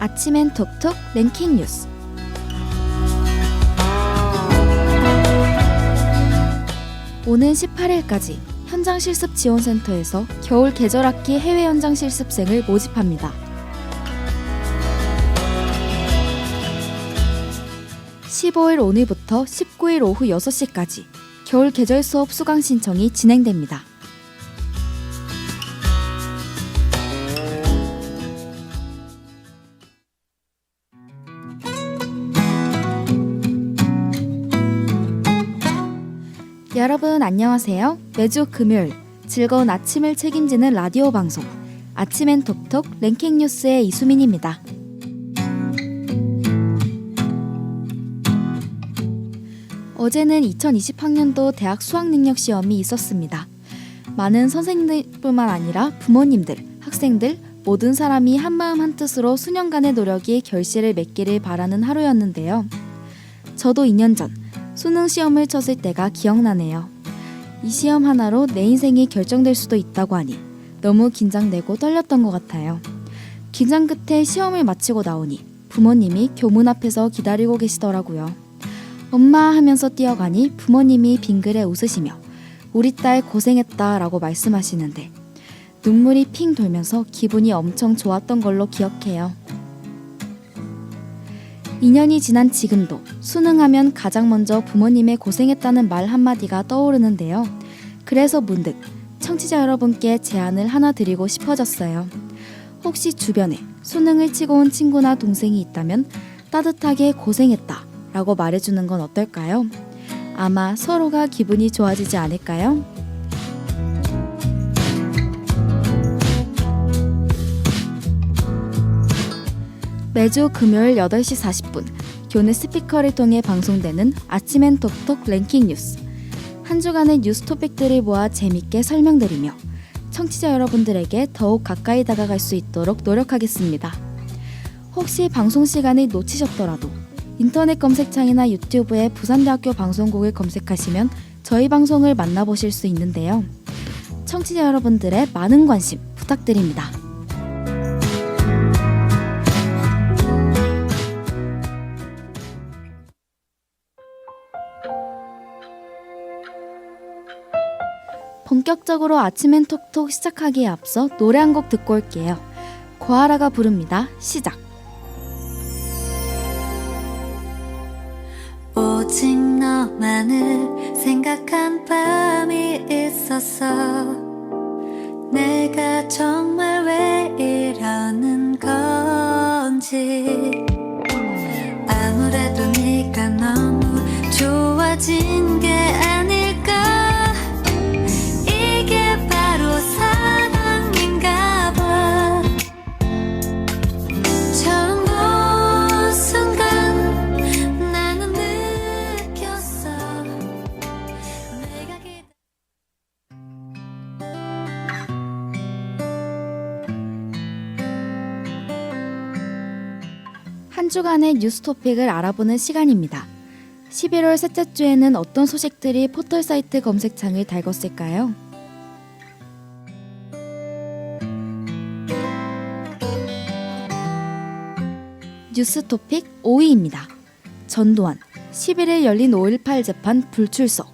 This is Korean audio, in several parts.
아침엔 톡톡 랭킹 뉴스. 오는 18일까지 현장 실습 지원센터에서 겨울 계절학기 해외 현장 실습생을 모집합니다. 15일 오늘부터 19일 오후 6시까지 겨울 계절 수업 수강 신청이 진행됩니다. 여러분 안녕하세요. 매주 금요일 즐거운 아침을 책임지는 라디오 방송 아침엔 톡톡 랭킹 뉴스의 이수민입니다. 어제는 2020학년도 대학 수학능력시험이 있었습니다. 많은 선생님들뿐만 아니라 부모님들, 학생들, 모든 사람이 한마음 한뜻으로 수년간의 노력이 결실을 맺기를 바라는 하루였는데요. 저도 2년 전 수능 시험을 쳤을 때가 기억나네요. 이 시험 하나로 내 인생이 결정될 수도 있다고 하니 너무 긴장되고 떨렸던 것 같아요. 긴장 끝에 시험을 마치고 나오니 부모님이 교문 앞에서 기다리고 계시더라고요. 엄마 하면서 뛰어가니 부모님이 빙그레 웃으시며 우리 딸 고생했다 라고 말씀하시는데 눈물이 핑 돌면서 기분이 엄청 좋았던 걸로 기억해요. 2년이 지난 지금도 수능하면 가장 먼저 부모님의 고생했다는 말 한마디가 떠오르는데요. 그래서 문득 청취자 여러분께 제안을 하나 드리고 싶어졌어요. 혹시 주변에 수능을 치고 온 친구나 동생이 있다면 따뜻하게 고생했다 라고 말해주는 건 어떨까요? 아마 서로가 기분이 좋아지지 않을까요? 매주 금요일 8시 40분 교내 스피커를 통해 방송되는 아침엔 톡톡 랭킹 뉴스. 한 주간의 뉴스 토픽들을 모아 재밌게 설명드리며 청취자 여러분들에게 더욱 가까이 다가갈 수 있도록 노력하겠습니다. 혹시 방송 시간을 놓치셨더라도 인터넷 검색창이나 유튜브에 부산대학교 방송국을 검색하시면 저희 방송을 만나보실 수 있는데요. 청취자 여러분들의 많은 관심 부탁드립니다. 본격적으로 아침엔 톡톡 시작하기에 앞서 노래 한 곡 듣고 올게요. 고아라가 부릅니다. 시작. 오직 너만을 생각한 밤이 있었어. 내가 정말 왜 이러는 건지. 아무래도 네가 너무 좋아진 게 아닐까. 이게 바로 사랑인가 봐. 처음 본 순간 나는 느꼈어. 내가 한 주간의 뉴스 토픽을 알아보는 시간입니다. 11월 셋째 주에는 어떤 소식들이 포털 사이트 검색창을 달궜을까요? 뉴스 토픽 5위입니다. 전두환, 11일 열린 5.18 재판 불출석.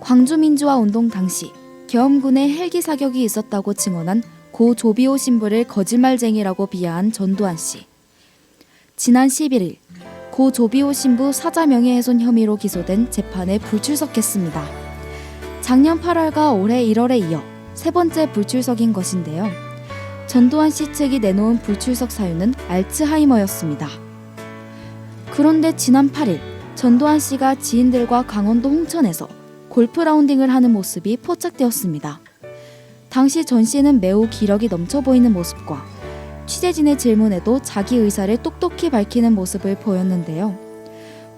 광주민주화운동 당시 계엄군의 헬기 사격이 있었다고 증언한 고 조비오 신부를 거짓말쟁이라고 비하한 전두환 씨. 지난 11일 고 조비오 신부 사자 명예훼손 혐의로 기소된 재판에 불출석했습니다. 작년 8월과 올해 1월에 이어 세 번째 불출석인 것인데요. 전두환 씨 측이 내놓은 불출석 사유는 알츠하이머였습니다. 그런데 지난 8일 전두환 씨가 지인들과 강원도 홍천에서 골프 라운딩을 하는 모습이 포착되었습니다. 당시 전 씨는 매우 기력이 넘쳐 보이는 모습과 취재진의 질문에도 자기 의사를 똑똑히 밝히는 모습을 보였는데요.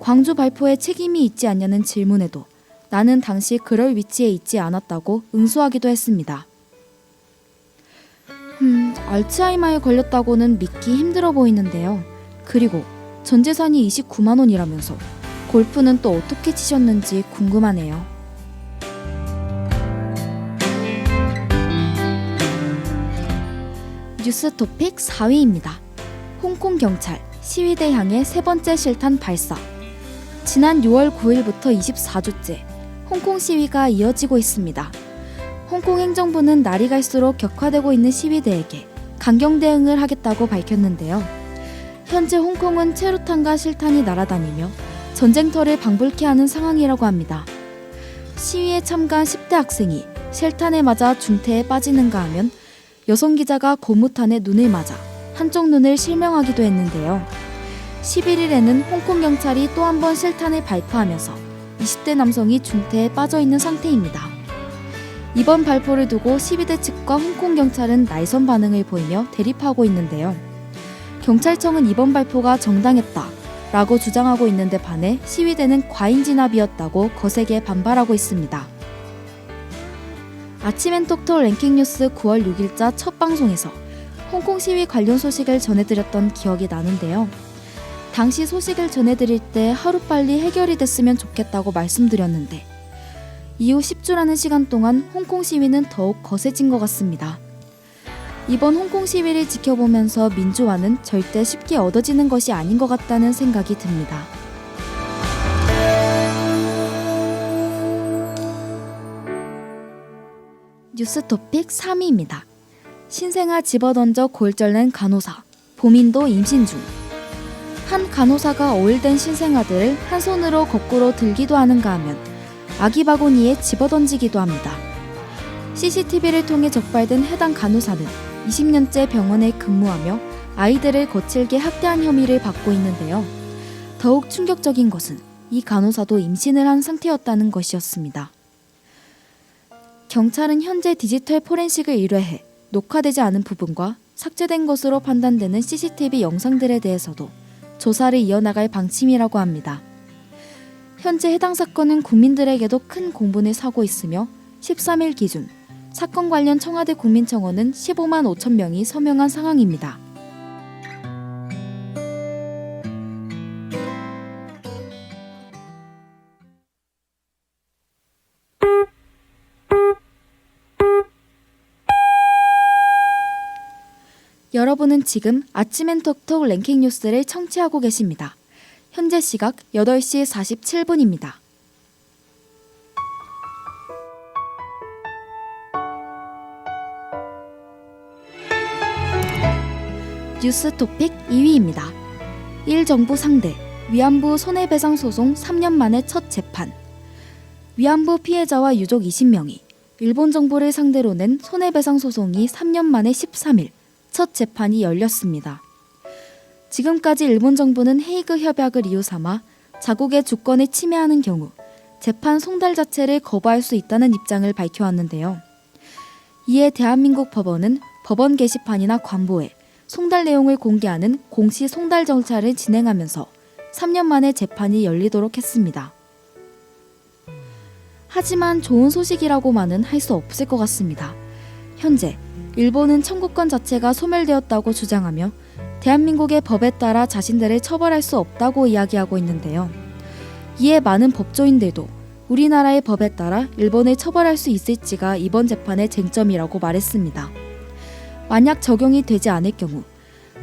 광주 발포에 책임이 있지 않냐는 질문에도 나는 당시 그럴 위치에 있지 않았다고 응수하기도 했습니다. 알츠하이머에 걸렸다고는 믿기 힘들어 보이는데요. 그리고 전 재산이 29만 원이라면서 골프는 또 어떻게 치셨는지 궁금하네요. 뉴스 토픽 4위입니다. 홍콩 경찰 시위대 향해 세 번째 실탄 발사. 지난 6월 9일부터 24주째 홍콩 시위가 이어지고 있습니다. 홍콩 행정부는 날이 갈수록 격화되고 있는 시위대에게 강경 대응을 하겠다고 밝혔는데요. 현재 홍콩은 체류탄과 실탄이 날아다니며 전쟁터를 방불케 하는 상황이라고 합니다. 시위에 참가한 10대 학생이 실탄에 맞아 중태에 빠지는가 하면 여성 기자가 고무탄에 눈을 맞아 한쪽 눈을 실명하기도 했는데요. 11일에는 홍콩 경찰이 또 한 번 실탄을 발포하면서 20대 남성이 중태에 빠져 있는 상태입니다. 이번 발포를 두고 시위대 측과 홍콩 경찰은 날선 반응을 보이며 대립하고 있는데요. 경찰청은 이번 발포가 정당했다라고 주장하고 있는데 반해 시위대는 과잉 진압이었다고 거세게 반발하고 있습니다. 아침엔톡톡 랭킹뉴스 9월 6일자 첫 방송에서 홍콩 시위 관련 소식을 전해드렸던 기억이 나는데요. 당시 소식을 전해드릴 때 하루빨리 해결이 됐으면 좋겠다고 말씀드렸는데 이후 10주라는 시간 동안 홍콩 시위는 더욱 거세진 것 같습니다. 이번 홍콩 시위를 지켜보면서 민주화는 절대 쉽게 얻어지는 것이 아닌 것 같다는 생각이 듭니다. 뉴스 토픽 3위입니다. 신생아 집어던져 골절낸 간호사, 보민도 임신 중. 한 간호사가 오일된 신생아들을 한 손으로 거꾸로 들기도 하는가 하면 아기 바구니에 집어던지기도 합니다. CCTV를 통해 적발된 해당 간호사는 20년째 병원에 근무하며 아이들을 거칠게 학대한 혐의를 받고 있는데요. 더욱 충격적인 것은 이 간호사도 임신을 한 상태였다는 것이었습니다. 경찰은 현재 디지털 포렌식을 의뢰해 녹화되지 않은 부분과 삭제된 것으로 판단되는 CCTV 영상들에 대해서도 조사를 이어나갈 방침이라고 합니다. 현재 해당 사건은 국민들에게도 큰 공분을 사고 있으며 13일 기준 사건 관련 청와대 국민청원은 15만 5천 명이 서명한 상황입니다. 여러분은 지금 아침엔톡톡 랭킹 뉴스를 청취하고 계십니다. 현재 시각 8시 47분입니다. 뉴스 토픽 2위입니다. 1정부 상대, 위안부 손해배상 소송 3년 만에 첫 재판. 위안부 피해자와 유족 20명이 일본 정부를 상대로 낸 손해배상 소송이 3년 만에 13일 첫 재판이 열렸습니다. 지금까지 일본 정부는 헤이그 협약을 이유 삼아 자국의 주권을 침해하는 경우 재판 송달 자체를 거부할 수 있다는 입장을 밝혀왔는데요. 이에 대한민국 법원은 법원 게시판이나 관보에 송달 내용을 공개하는 공시 송달 절차를 진행하면서 3년 만에 재판이 열리도록 했습니다. 하지만 좋은 소식이라고만은 할 수 없을 것 같습니다. 현재 일본은 청구권 자체가 소멸되었다고 주장하며 대한민국의 법에 따라 자신들을 처벌할 수 없다고 이야기하고 있는데요. 이에 많은 법조인들도 우리나라의 법에 따라 일본을 처벌할 수 있을지가 이번 재판의 쟁점이라고 말했습니다. 만약 적용이 되지 않을 경우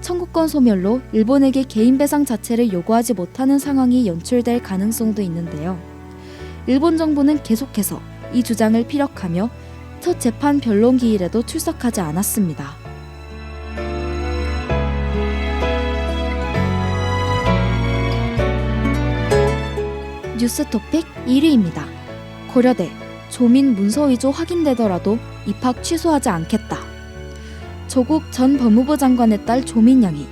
청구권 소멸로 일본에게 개인 배상 자체를 요구하지 못하는 상황이 연출될 가능성도 있는데요. 일본 정부는 계속해서 이 주장을 피력하며 첫 재판 변론 기일에도 출석하지 않았습니다. 뉴스 토픽 1위입니다. 고려대 조민 문서 위조 확인되더라도 입학 취소하지 않겠다. 조국 전 법무부 장관의 딸 조민 양이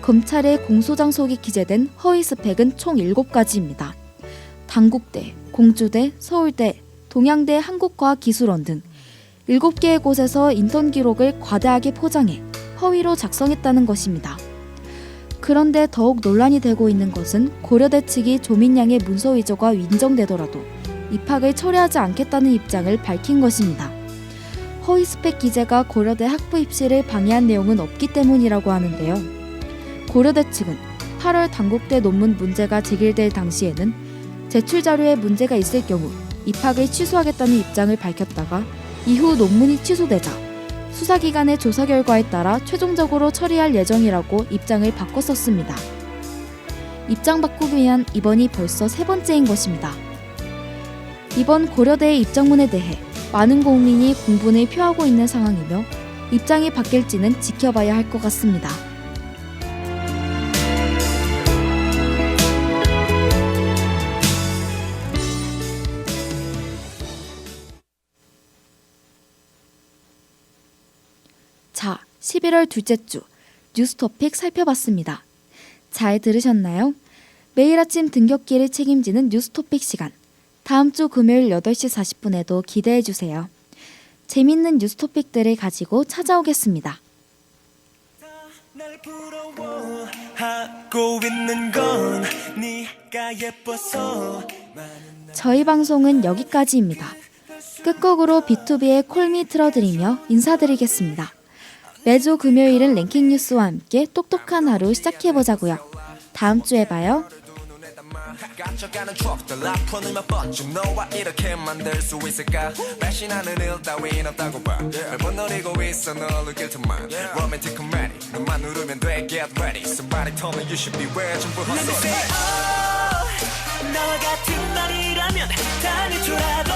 검찰의 공소장속이 기재된 허위 스펙은 총 7가지입니다. 단국대, 공주대, 서울대, 동양대 한국과학기술원 등 7개의 곳에서 인턴 기록을 과다하게 포장해 허위로 작성했다는 것입니다. 그런데 더욱 논란이 되고 있는 것은 고려대 측이 조민 양의 문서 위조가 인정되더라도 입학을 철회하지 않겠다는 입장을 밝힌 것입니다. 허위 스펙 기재가 고려대 학부 입시를 방해한 내용은 없기 때문이라고 하는데요. 고려대 측은 8월 단국대 논문 문제가 제기될 당시에는 제출 자료에 문제가 있을 경우 입학을 취소하겠다는 입장을 밝혔다가 이후 논문이 취소되자 수사기관의 조사 결과에 따라 최종적으로 처리할 예정이라고 입장을 바꿨었습니다. 입장 바꾸기 위한 이번이 벌써 세 번째인 것입니다. 이번 고려대의 입장문에 대해 많은 국민이 공분을 표하고 있는 상황이며 입장이 바뀔지는 지켜봐야 할 것 같습니다. 자, 11월 둘째 주 뉴스 토픽 살펴봤습니다. 잘 들으셨나요? 매일 아침 등굣길을 책임지는 뉴스 토픽 시간. 다음 주 금요일 8시 40분에도 기대해주세요. 재밌는 뉴스 토픽들을 가지고 찾아오겠습니다. 날 부러워하고 있는 건 네가 예뻐서. 저희 방송은 여기까지입니다. 끝곡으로 B2B의 콜미 틀어드리며 인사드리겠습니다. 매주 금요일은 랭킹 뉴스와 함께 똑똑한 하루 시작해보자고요. 다음 주에 봐요. 갇혀가는 추억들 앞으로 몇 번쯤 너와 이렇게 만들 수 있을까. 배신하는 일 따윈 없다고 봐. 널 노리고 있어 널 느낄 테만. Romantic comedy 너만 누르면 돼. Get ready Somebody told me you should be where 전부 헛소리. Let me say oh 나와 같은 날이라면 다니더라도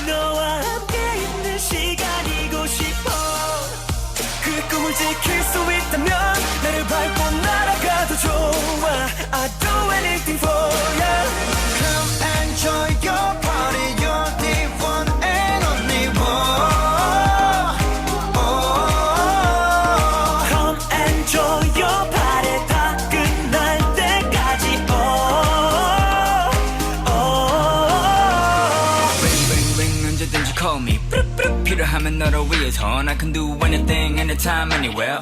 너와 함께 있는 시간이고 싶어. 그 꿈을 지킬 수 있다면 나를 밟고 날아가도 좋아. I'd do anything for you. Come enjoy your party. You're the one and only one. Oh. Come enjoy your party. 다 끝날 때까지. Oh. Oh. Ring ring ring 언제든지 call me. 필요하면 너를 위해서 I can do anything anytime anywhere.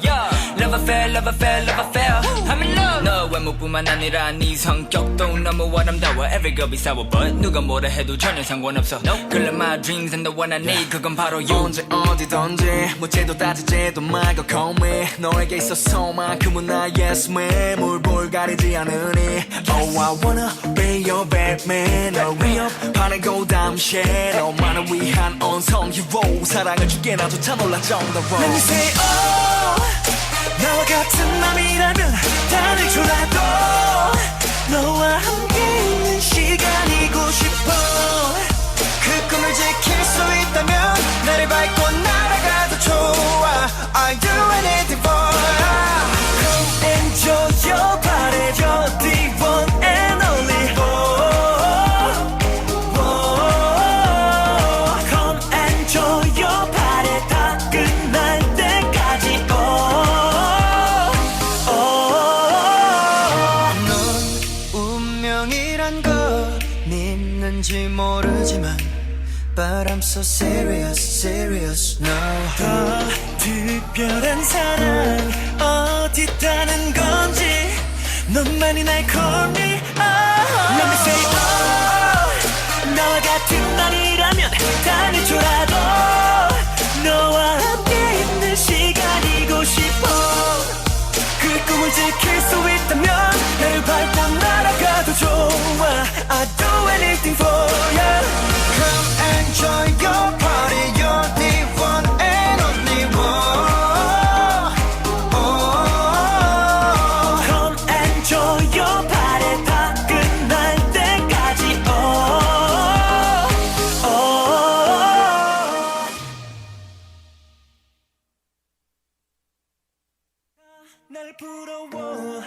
Love affair love affair love affair I'm in love. 너 외모뿐만 아니라 네 성격도 너무 아름다워. Every girl be sour but 누가 뭐라 해도 전혀 상관없어. Girl of my dreams and the one I need 그건 바로 you. 언제 어디든지 묻지도 따지지도 말고 call me. 너에게 있어서만큼은 나의 yes 물 볼 가리지 않으니. Oh I wanna be your Batman. 널 위협하는 고담시에 너만을 위한 언성 hero. 사랑을 줄게 나조차 놀라 정다워. Let me say oh 나와 같은 맘이라면 다 내줘라도 너와 함께 있는 시간이고 싶어. 그 꿈을 지킬 수 있다면 나를 밟고 날아가도 좋아. I'll do anything for you. Come enjoy your party. You're the one and only. Oh, oh, oh. Come enjoy your party. 다 끝날 때까지. Oh, oh. 넌 운명이란 걸 믿는지 모르지만 But I'm so serious, serious, no. 더 특별한 사랑 어디 있다는 건지 너만이 날 call me. Oh. Let me say oh 나와 같은 날이라면 다니더라도 너와 함께 있는 시간이고 싶어. 그 꿈을 지킬 수 있다면 나를 밟고 날아가도 좋아. I'd do anything for you. Come enjoy your party. You're the one and only one. Oh, come enjoy your party. 다 끝날 때까지. Oh, oh. 날 부러워하고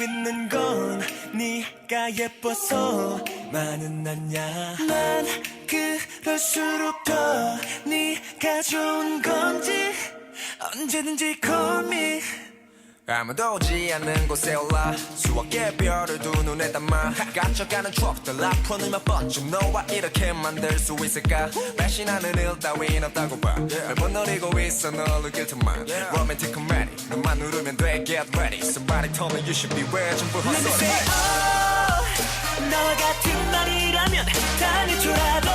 있는 건 네가 예뻐서 많은 아냐. 난 그럴수록 더 네가 좋은 건지 언제든지 call me. 아무도 오지 않는 곳에 올라 수억 개의 별을 두 눈에 담아 갇혀가는 추억들 앞으로 몇 번쯤 너와 이렇게 만들 수 있을까. 배신하는 일 따윈 없다고 봐. 널 못 노리고 있어 널 느낄 테만. Romantic comedy 너만 누르면 돼. Get ready Somebody told me you should be where 전부 헛소리. Let me say oh 나와 같은 날이라면 다니더라도